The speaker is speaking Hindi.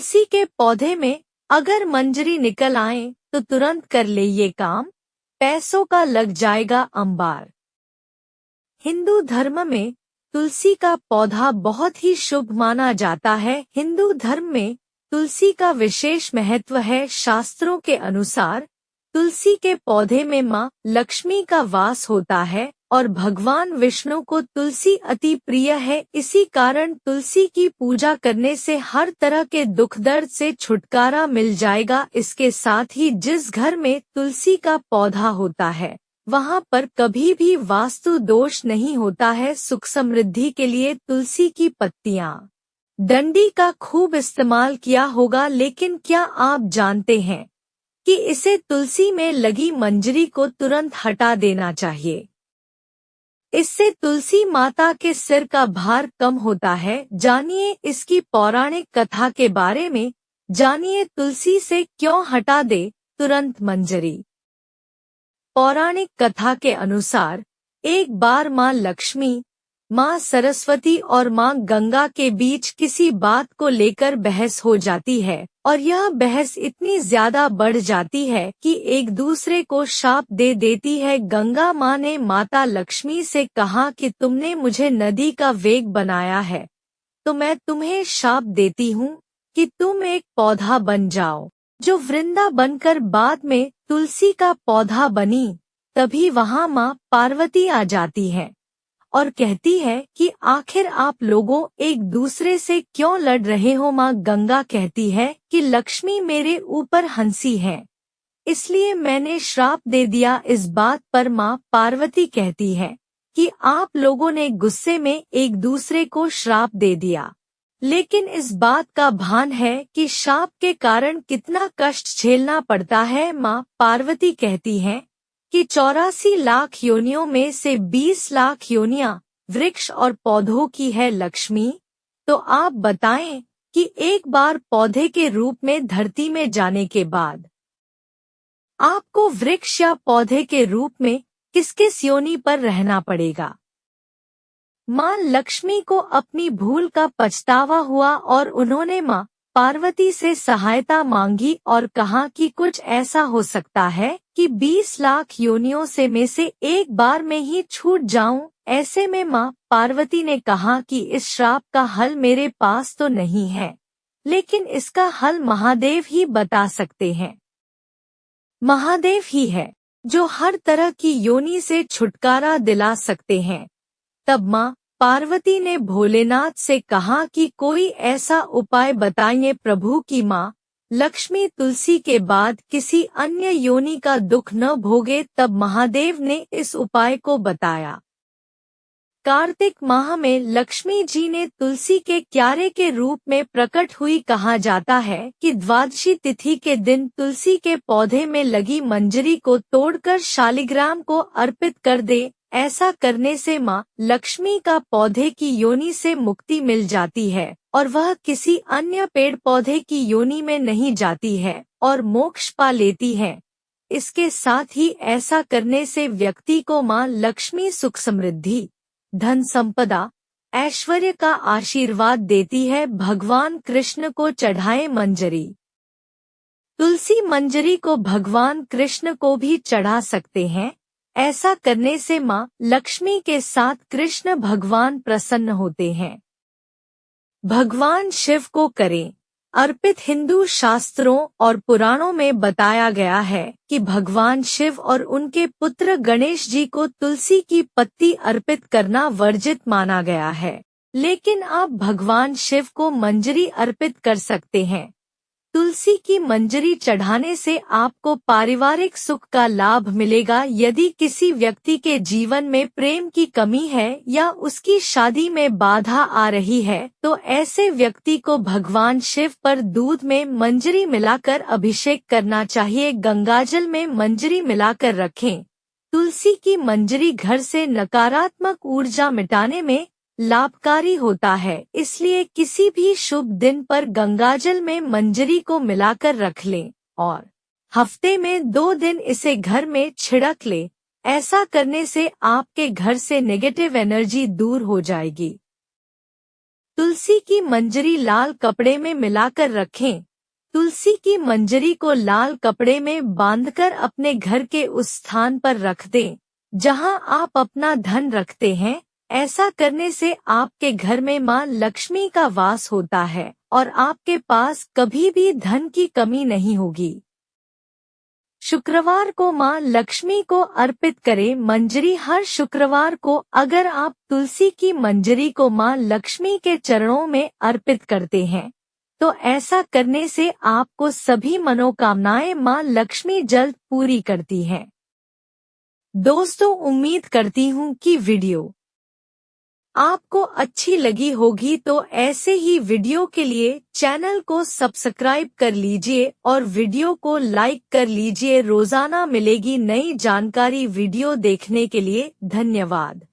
तुलसी के पौधे में अगर मंजरी निकल आए तो तुरंत कर ले ये काम, पैसों का लग जाएगा अंबार। हिंदू धर्म में तुलसी का पौधा बहुत ही शुभ माना जाता है। हिंदू धर्म में तुलसी का विशेष महत्व है। शास्त्रों के अनुसार तुलसी के पौधे में माँ लक्ष्मी का वास होता है और भगवान विष्णु को तुलसी अति प्रिय है। इसी कारण तुलसी की पूजा करने से हर तरह के दुख दर्द से छुटकारा मिल जाएगा। इसके साथ ही जिस घर में तुलसी का पौधा होता है वहाँ पर कभी भी वास्तु दोष नहीं होता है। सुख समृद्धि के लिए तुलसी की पत्तियाँ, डंडी का खूब इस्तेमाल किया होगा, लेकिन क्या आप जानते हैं कि इसे तुलसी में लगी मंजरी को तुरंत हटा देना चाहिए। इससे तुलसी माता के सिर का भार कम होता है। जानिए इसकी पौराणिक कथा के बारे में। जानिए तुलसी से क्यों हटा दे तुरंत मंजरी। पौराणिक कथा के अनुसार एक बार माँ लक्ष्मी, माँ सरस्वती और माँ गंगा के बीच किसी बात को लेकर बहस हो जाती है और यह बहस इतनी ज्यादा बढ़ जाती है कि एक दूसरे को शाप दे देती है। गंगा माँ ने माता लक्ष्मी से कहा कि तुमने मुझे नदी का वेग बनाया है तो मैं तुम्हें शाप देती हूँ कि तुम एक पौधा बन जाओ, जो वृंदा बनकर बाद में तुलसी का पौधा बनी। तभी वहाँ माँ पार्वती आ जाती है और कहती है कि आखिर आप लोगों एक दूसरे से क्यों लड़ रहे हो। माँ गंगा कहती है कि लक्ष्मी मेरे ऊपर हंसी है, इसलिए मैंने श्राप दे दिया। इस बात पर माँ पार्वती कहती है कि आप लोगों ने गुस्से में एक दूसरे को श्राप दे दिया, लेकिन इस बात का भान है कि शाप के कारण कितना कष्ट झेलना पड़ता है। माँ पार्वती कहती हैं कि 84 लाख योनियों में से 20 लाख योनियां वृक्ष और पौधों की है लक्ष्मी। तो आप बताएं कि एक बार पौधे के रूप में धरती में जाने के बाद आपको वृक्ष या पौधे के रूप में किस किस योनि पर रहना पड़ेगा। माँ लक्ष्मी को अपनी भूल का पछतावा हुआ और उन्होंने माँ पार्वती से सहायता मांगी और कहा कि कुछ ऐसा हो सकता है कि 20 लाख योनियों में से एक बार में ही छूट जाऊं। ऐसे में माँ पार्वती ने कहा कि इस श्राप का हल मेरे पास तो नहीं है, लेकिन इसका हल महादेव ही बता सकते हैं। महादेव ही है जो हर तरह की योनि से छुटकारा दिला सकते हैं। तब माँ पार्वती ने भोलेनाथ से कहा कि कोई ऐसा उपाय बताइए। प्रभु की माँ लक्ष्मी तुलसी के बाद किसी अन्य योनि का दुख न भोगे। तब महादेव ने इस उपाय को बताया। कार्तिक माह में लक्ष्मी जी ने तुलसी के क्यारे के रूप में प्रकट हुई। कहा जाता है कि द्वादशी तिथि के दिन तुलसी के पौधे में लगी मंजरी को तोड़कर शालिग्राम को अर्पित कर दे। ऐसा करने से माँ लक्ष्मी का पौधे की योनि से मुक्ति मिल जाती है और वह किसी अन्य पेड़ पौधे की योनि में नहीं जाती है और मोक्ष पा लेती है। इसके साथ ही ऐसा करने से व्यक्ति को माँ लक्ष्मी सुख समृद्धि, धन संपदा, ऐश्वर्य का आशीर्वाद देती है। भगवान कृष्ण को चढ़ाए मंजरी। तुलसी मंजरी को भगवान कृष्ण को भी चढ़ा सकते हैं। ऐसा करने से माँ लक्ष्मी के साथ कृष्ण भगवान प्रसन्न होते हैं। भगवान शिव को करें अर्पित। हिंदू शास्त्रों और पुराणों में बताया गया है कि भगवान शिव और उनके पुत्र गणेश जी को तुलसी की पत्ती अर्पित करना वर्जित माना गया है, लेकिन आप भगवान शिव को मंजरी अर्पित कर सकते हैं। तुलसी की मंजरी चढ़ाने से आपको पारिवारिक सुख का लाभ मिलेगा। यदि किसी व्यक्ति के जीवन में प्रेम की कमी है या उसकी शादी में बाधा आ रही है तो ऐसे व्यक्ति को भगवान शिव पर दूध में मंजरी मिलाकर अभिषेक करना चाहिए। गंगाजल में मंजरी मिलाकर रखें। तुलसी की मंजरी घर से नकारात्मक ऊर्जा मिटाने में लाभकारी होता है, इसलिए किसी भी शुभ दिन पर गंगाजल में मंजरी को मिलाकर रख लें और हफ्ते में 2 दिन इसे घर में छिड़क लें। ऐसा करने से आपके घर से नेगेटिव एनर्जी दूर हो जाएगी। तुलसी की मंजरी लाल कपड़े में मिलाकर रखें। तुलसी की मंजरी को लाल कपड़े में बांधकर अपने घर के उस स्थान पर रख दें जहां आप अपना धन रखते हैं। ऐसा करने से आपके घर में मां लक्ष्मी का वास होता है और आपके पास कभी भी धन की कमी नहीं होगी। शुक्रवार को मां लक्ष्मी को अर्पित करें मंजरी। हर शुक्रवार को अगर आप तुलसी की मंजरी को मां लक्ष्मी के चरणों में अर्पित करते हैं तो ऐसा करने से आपको सभी मनोकामनाएं मां लक्ष्मी जल्द पूरी करती हैं। दोस्तों, उम्मीद करती हूँ कि वीडियो आपको अच्छी लगी होगी, तो ऐसे ही वीडियो के लिए चैनल को सब्सक्राइब कर लीजिए और वीडियो को लाइक कर लीजिए। रोजाना मिलेगी नई जानकारी। वीडियो देखने के लिए धन्यवाद।